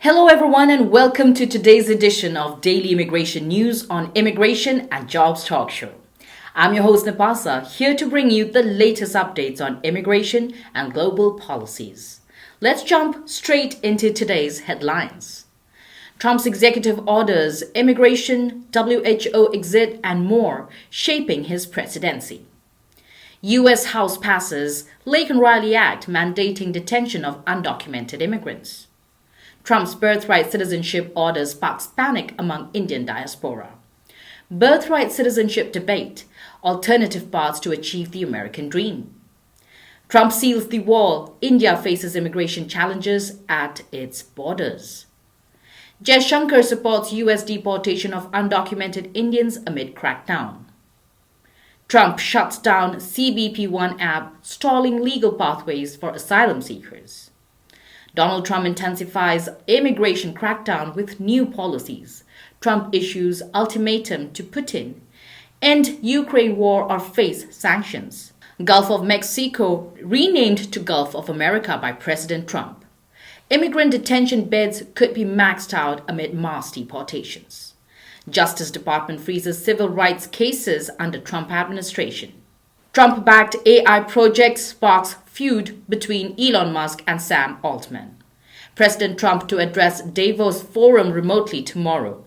Hello, everyone, and welcome to today's edition of Daily Immigration News on Immigration and Jobs Talk Show. I'm your host, Napasa, here to bring you the latest updates on immigration and global policies. Let's jump straight into today's headlines. Trump's executive orders, immigration, WHO exit, and more shaping his presidency. U.S. House passes Laken Act mandating detention of undocumented immigrants. Trump's Birthright Citizenship order sparks panic among Indian diaspora. Birthright Citizenship debate, alternative paths to achieve the American dream. Trump seals the wall, India faces immigration challenges at its borders. Jaishankar supports U.S. deportation of undocumented Indians amid crackdown. Trump shuts down CBP-1 app, stalling legal pathways for asylum seekers. Donald Trump intensifies immigration crackdown with new policies. Trump issues ultimatum to Putin. End Ukraine war or face sanctions. Gulf of Mexico renamed to Gulf of America by President Trump. Immigrant detention beds could be maxed out amid mass deportations. Justice Department freezes civil rights cases under Trump administration. Trump-backed AI project sparks feud between Elon Musk and Sam Altman. President Trump to address Davos Forum remotely tomorrow.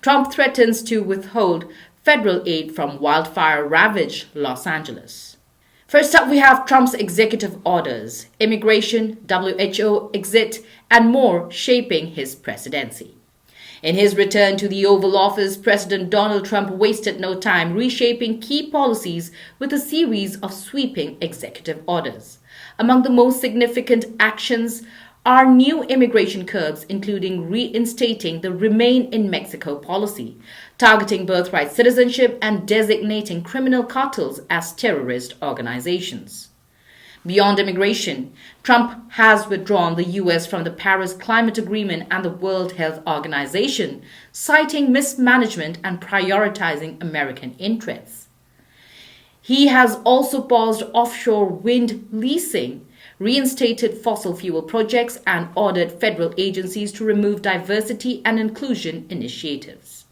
Trump threatens to withhold federal aid from wildfire-ravaged Los Angeles. First up, we have Trump's executive orders, immigration, WHO exit, and more shaping his presidency. In his return to the Oval Office, President Donald Trump wasted no time reshaping key policies with a series of sweeping executive orders. Among the most significant actions are new immigration curbs, including reinstating the Remain in Mexico policy, targeting birthright citizenship, and designating criminal cartels as terrorist organizations. Beyond immigration, Trump has withdrawn the U.S. from the Paris Climate Agreement and the World Health Organization, citing mismanagement and prioritizing American interests. He has also paused offshore wind leasing, reinstated fossil fuel projects, and ordered federal agencies to remove diversity and inclusion initiatives.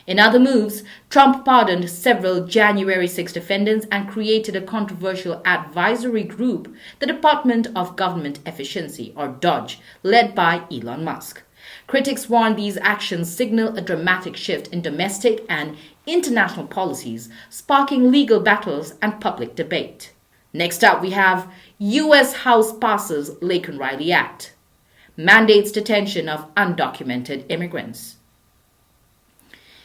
In other moves, Trump pardoned several January 6 defendants and created a controversial advisory group, the Department of Government Efficiency, or DOGE, led by Elon Musk. Critics warn these actions signal a dramatic shift in domestic and international policies, sparking legal battles and public debate. Next up, we have U.S. House passes Laken Act, mandates detention of undocumented immigrants.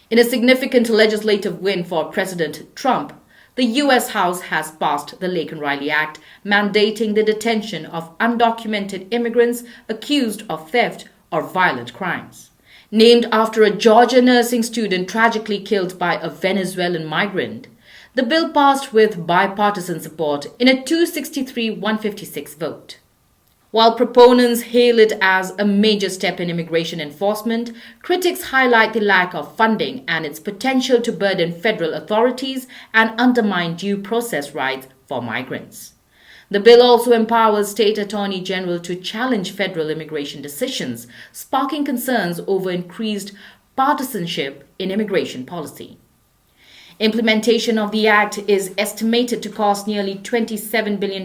In a significant legislative win for President Trump, the U.S. House has passed the Laken Act, mandating the detention of undocumented immigrants accused of theft or violent crimes. Named after a Georgia nursing student tragically killed by a Venezuelan migrant, the bill passed with bipartisan support in a 263-156 vote. While proponents hail it as a major step in immigration enforcement, critics highlight the lack of funding and its potential to burden federal authorities and undermine due process rights for migrants. The bill also empowers state attorney general to challenge federal immigration decisions, sparking concerns over increased partisanship in immigration policy. Implementation of the act is estimated to cost nearly $27 billion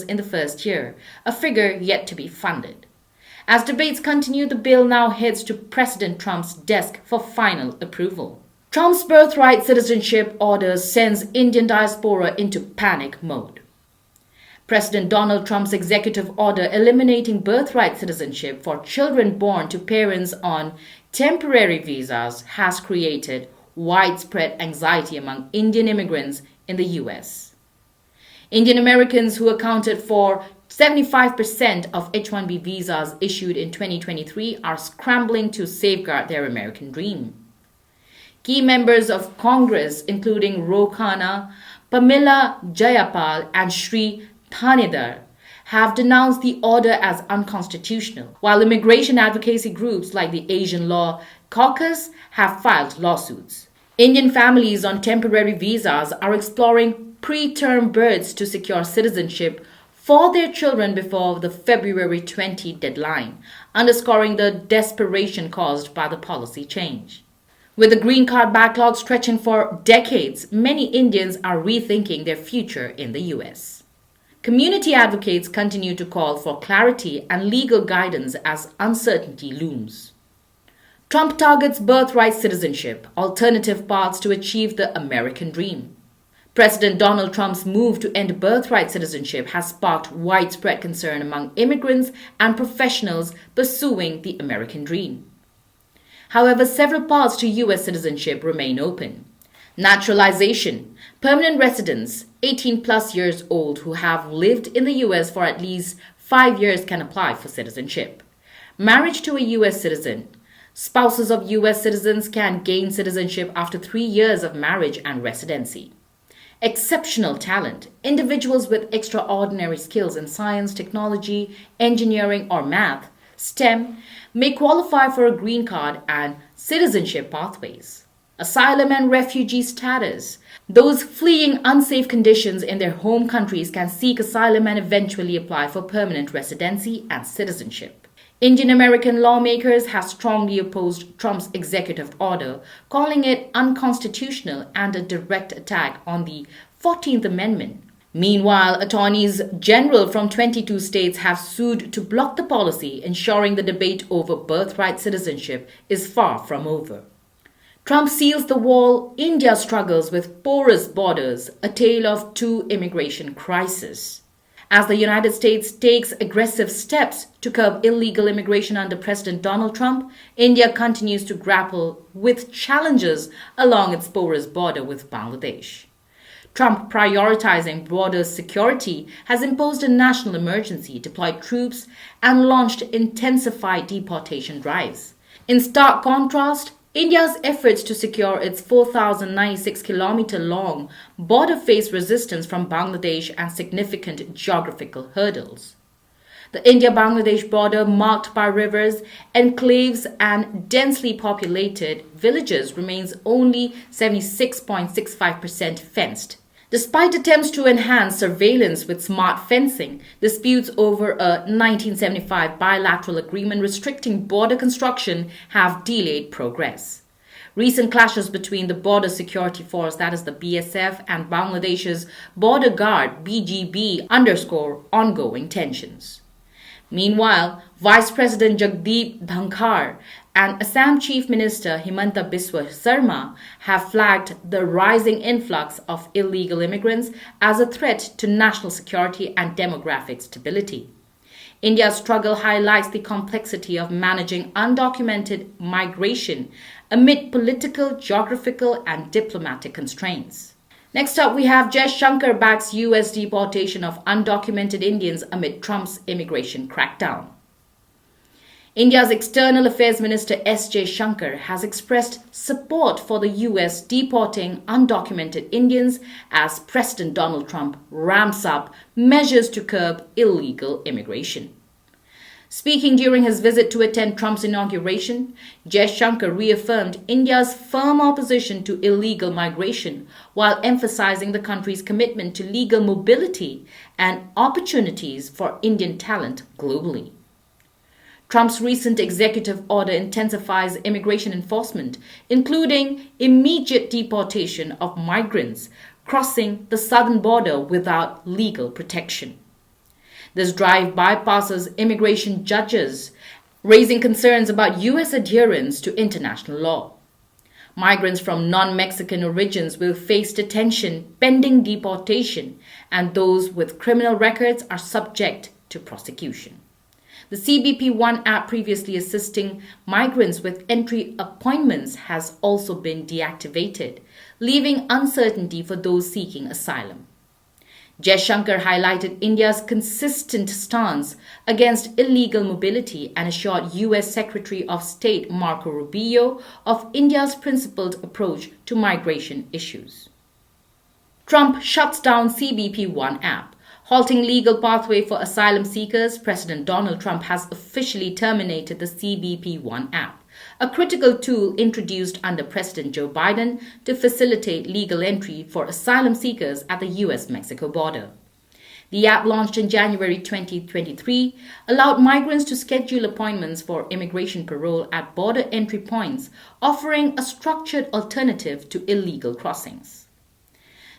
in the first year, a figure yet to be funded. As debates continue, the bill now heads to President Trump's desk for final approval. Trump's Birthright Citizenship order sends Indian diaspora into panic mode. President Donald Trump's executive order eliminating birthright citizenship for children born to parents on temporary visas has created widespread anxiety among Indian immigrants in the U.S. Indian Americans, who accounted for 75% of H-1B visas issued in 2023, are scrambling to safeguard their American dream. Key members of Congress, including Ro Khanna, Pamela Jayapal, and Sri Thanedar, have denounced the order as unconstitutional, while immigration advocacy groups like the Asian Law Caucus have filed lawsuits. Indian families on temporary visas are exploring preterm births to secure citizenship for their children before the February 20 deadline, underscoring the desperation caused by the policy change. With the green card backlog stretching for decades, many Indians are rethinking their future in the US. Community advocates continue to call for clarity and legal guidance as uncertainty looms. Trump targets birthright citizenship, alternative paths to achieve the American dream. President Donald Trump's move to end birthright citizenship has sparked widespread concern among immigrants and professionals pursuing the American dream. However, several paths to U.S. citizenship remain open. Naturalization. Permanent residents, 18 plus years old who have lived in the U.S. for at least 5 years can apply for citizenship. Marriage to a U.S. citizen. Spouses of U.S. citizens can gain citizenship after 3 years of marriage and residency. Exceptional talent. Individuals with extraordinary skills in science, technology, engineering, or math, STEM, may qualify for a green card and citizenship pathways. Asylum and refugee status. Those fleeing unsafe conditions in their home countries can seek asylum and eventually apply for permanent residency and citizenship. Indian American lawmakers have strongly opposed Trump's executive order, calling it unconstitutional and a direct attack on the 14th Amendment. Meanwhile, attorneys general from 22 states have sued to block the policy, ensuring the debate over birthright citizenship is far from over. Trump seals the wall, India struggles with porous borders, a tale of two immigration crises. As the United States takes aggressive steps to curb illegal immigration under President Donald Trump, India continues to grapple with challenges along its porous border with Bangladesh. Trump, prioritizing border security, has imposed a national emergency, deployed troops, and launched intensified deportation drives. In stark contrast, India's efforts to secure its 4,096-kilometer-long border face resistance from Bangladesh and significant geographical hurdles. The India-Bangladesh border, marked by rivers, enclaves, and densely populated villages, remains only 76.65% fenced. Despite attempts to enhance surveillance with smart fencing, disputes over a 1975 bilateral agreement restricting border construction have delayed progress. Recent clashes between the Border Security Force, that is the BSF, and Bangladesh's Border Guard, BGB, underscore ongoing tensions. Meanwhile, Vice President Jagdeep Dhankar and Assam Chief Minister Himanta Biswa Sarma have flagged the rising influx of illegal immigrants as a threat to national security and demographic stability. India's struggle highlights the complexity of managing undocumented migration amid political, geographical, and diplomatic constraints. Next up, we have Jaishankar backs U.S. deportation of undocumented Indians amid Trump's immigration crackdown. India's External Affairs Minister S. Jaishankar has expressed support for the U.S. deporting undocumented Indians as President Donald Trump ramps up measures to curb illegal immigration. Speaking during his visit to attend Trump's inauguration, Jaishankar reaffirmed India's firm opposition to illegal migration while emphasizing the country's commitment to legal mobility and opportunities for Indian talent globally. Trump's recent executive order intensifies immigration enforcement, including immediate deportation of migrants crossing the southern border without legal protection. This drive bypasses immigration judges, raising concerns about U.S. adherence to international law. Migrants from non-Mexican origins will face detention pending deportation, and those with criminal records are subject to prosecution. The CBP One app, previously assisting migrants with entry appointments, has also been deactivated, leaving uncertainty for those seeking asylum. Jaishankar highlighted India's consistent stance against illegal mobility and assured U.S. Secretary of State Marco Rubio of India's principled approach to migration issues. Trump shuts down CBP One app. Halting legal pathway for asylum seekers, President Donald Trump has officially terminated the CBP One app, a critical tool introduced under President Joe Biden to facilitate legal entry for asylum seekers at the U.S.-Mexico border. The app, launched in January 2023, allowed migrants to schedule appointments for immigration parole at border entry points, offering a structured alternative to illegal crossings.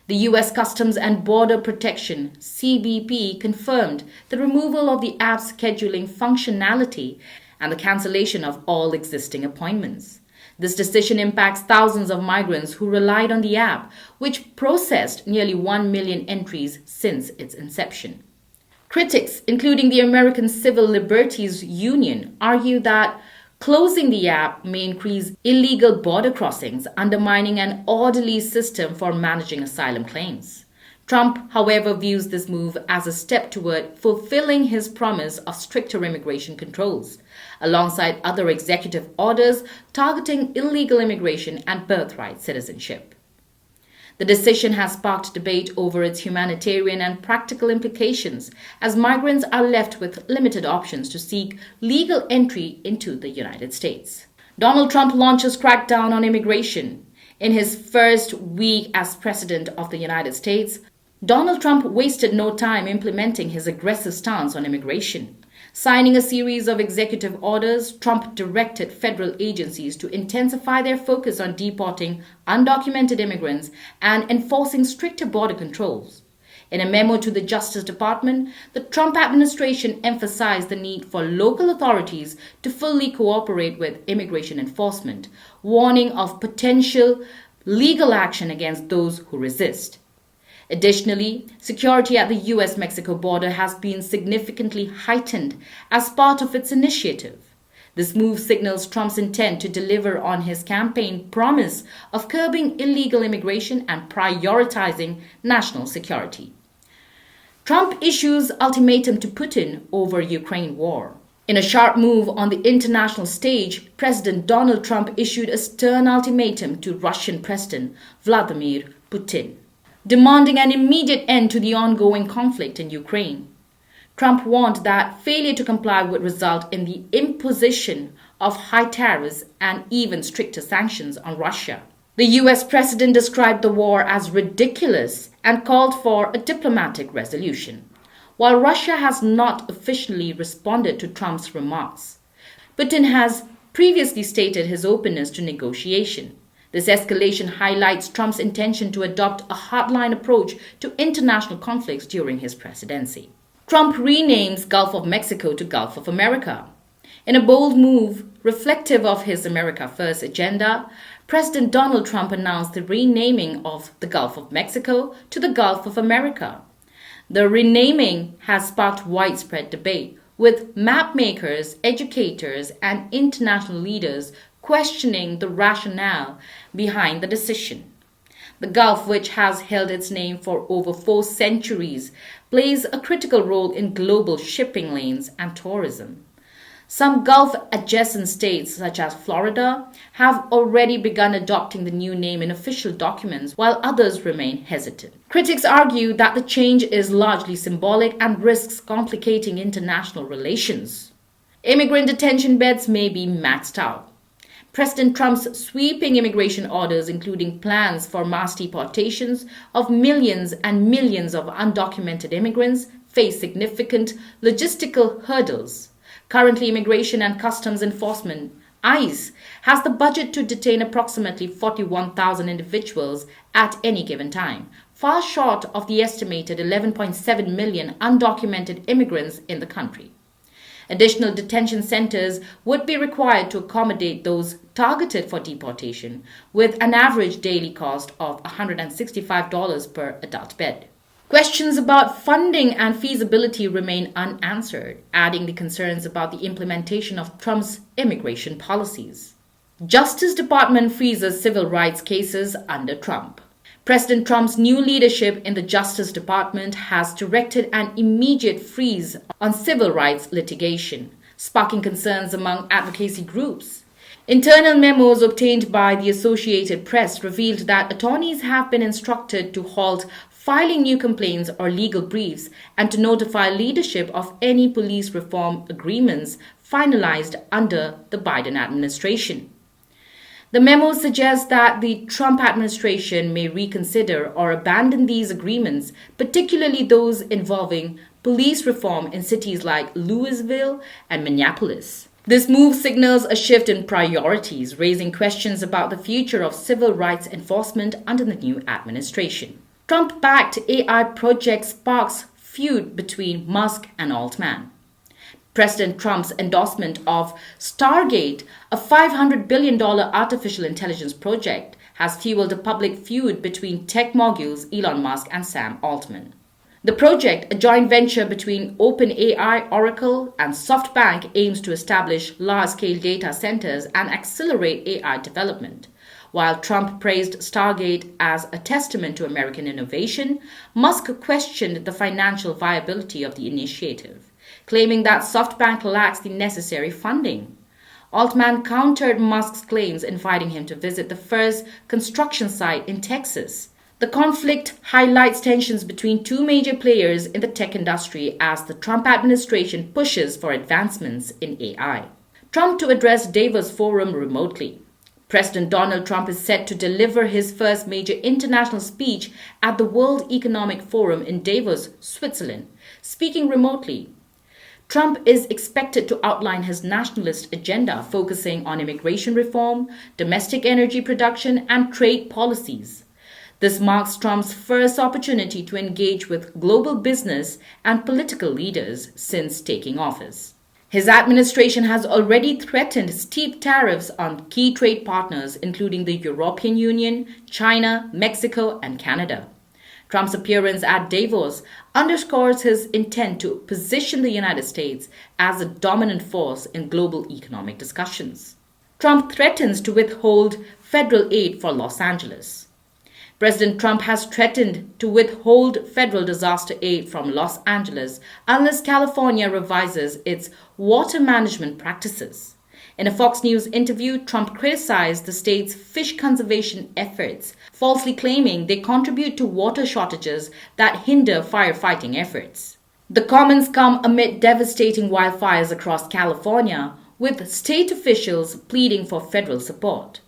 The U.S. Customs and Border Protection (CBP) confirmed the removal of the app's scheduling functionality and the cancellation of all existing appointments. This decision impacts thousands of migrants who relied on the app, which processed nearly 1 million entries since its inception. Critics, including the American Civil Liberties Union, argue that closing the app may increase illegal border crossings, undermining an orderly system for managing asylum claims. Trump, however, views this move as a step toward fulfilling his promise of stricter immigration controls, alongside other executive orders targeting illegal immigration and birthright citizenship. The decision has sparked debate over its humanitarian and practical implications, as migrants are left with limited options to seek legal entry into the United States. Donald Trump launches crackdown on immigration. In his first week as President of the United States, Donald Trump wasted no time implementing his aggressive stance on immigration. Signing a series of executive orders, Trump directed federal agencies to intensify their focus on deporting undocumented immigrants and enforcing stricter border controls. In a memo to the Justice Department, the Trump administration emphasized the need for local authorities to fully cooperate with immigration enforcement, warning of potential legal action against those who resist. Additionally, security at the U.S.-Mexico border has been significantly heightened as part of its initiative. This move signals Trump's intent to deliver on his campaign promise of curbing illegal immigration and prioritizing national security. Trump issues ultimatum to Putin over Ukraine war. In a sharp move on the international stage, President Donald Trump issued a stern ultimatum to Russian President Vladimir Putin, demanding an immediate end to the ongoing conflict in Ukraine. Trump warned that failure to comply would result in the imposition of high tariffs and even stricter sanctions on Russia. The U.S. president described the war as ridiculous and called for a diplomatic resolution, while Russia has not officially responded to Trump's remarks. Putin has previously stated his openness to negotiation. This escalation highlights Trump's intention to adopt a hardline approach to international conflicts during his presidency. Trump renames Gulf of Mexico to Gulf of America. In a bold move reflective of his America First agenda, President Donald Trump announced the renaming of the Gulf of Mexico to the Gulf of America. The renaming has sparked widespread debate, with map makers, educators, and international leaders questioning the rationale behind the decision. The Gulf, which has held its name for over 4 centuries, plays a critical role in global shipping lanes and tourism. Some Gulf-adjacent states, such as Florida, have already begun adopting the new name in official documents, while others remain hesitant. Critics argue that the change is largely symbolic and risks complicating international relations. Immigrant detention beds may be maxed out. President Trump's sweeping immigration orders, including plans for mass deportations of millions and millions of undocumented immigrants, face significant logistical hurdles. Currently, Immigration and Customs Enforcement, ICE, has the budget to detain approximately 41,000 individuals at any given time, far short of the estimated 11.7 million undocumented immigrants in the country. Additional detention centers would be required to accommodate those targeted for deportation, with an average daily cost of $165 per adult bed. Questions about funding and feasibility remain unanswered, adding the concerns about the implementation of Trump's immigration policies. Justice Department freezes civil rights cases under Trump. President Trump's new leadership in the Justice Department has directed an immediate freeze on civil rights litigation, sparking concerns among advocacy groups. Internal memos obtained by the Associated Press revealed that attorneys have been instructed to halt filing new complaints or legal briefs and to notify leadership of any police reform agreements finalized under the Biden administration. The memo suggests that the Trump administration may reconsider or abandon these agreements, particularly those involving police reform in cities like Louisville and Minneapolis. This move signals a shift in priorities, raising questions about the future of civil rights enforcement under the new administration. Trump-backed AI project sparks feud between Musk and Altman. President Trump's endorsement of Stargate, a $500 billion artificial intelligence project, has fueled a public feud between tech moguls Elon Musk and Sam Altman. The project, a joint venture between OpenAI, Oracle, and SoftBank, aims to establish large-scale data centers and accelerate AI development. While Trump praised Stargate as a testament to American innovation, Musk questioned the financial viability of the initiative, claiming that SoftBank lacks the necessary funding. Altman countered Musk's claims, inviting him to visit the first construction site in Texas. The conflict highlights tensions between two major players in the tech industry as the Trump administration pushes for advancements in AI. Trump to address Davos Forum remotely. President Donald Trump is set to deliver his first major international speech at the World Economic Forum in Davos, Switzerland, speaking remotely. Trump is expected to outline his nationalist agenda focusing on immigration reform, domestic energy production, and trade policies. This marks Trump's first opportunity to engage with global business and political leaders since taking office. His administration has already threatened steep tariffs on key trade partners, including the European Union, China, Mexico, and Canada. Trump's appearance at Davos underscores his intent to position the United States as a dominant force in global economic discussions. Trump threatens to withhold federal aid for Los Angeles. President Trump has threatened to withhold federal disaster aid from Los Angeles unless California revises its water management practices. In a Fox News interview, Trump criticized the state's fish conservation efforts, falsely claiming they contribute to water shortages that hinder firefighting efforts. The comments come amid devastating wildfires across California, with state officials pleading for federal support.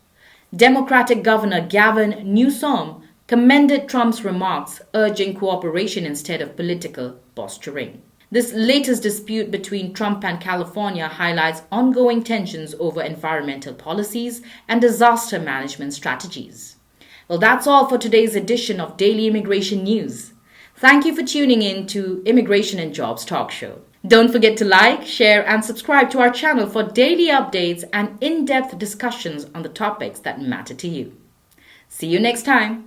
Democratic Governor Gavin Newsom commended Trump's remarks, urging cooperation instead of political posturing. This latest dispute between Trump and California highlights ongoing tensions over environmental policies and disaster management strategies. Well, that's all for today's edition of Daily Immigration News. Thank you for tuning in to Immigration and Jobs Talk Show. Don't forget to like, share, and subscribe to our channel for daily updates and in-depth discussions on the topics that matter to you. See you next time.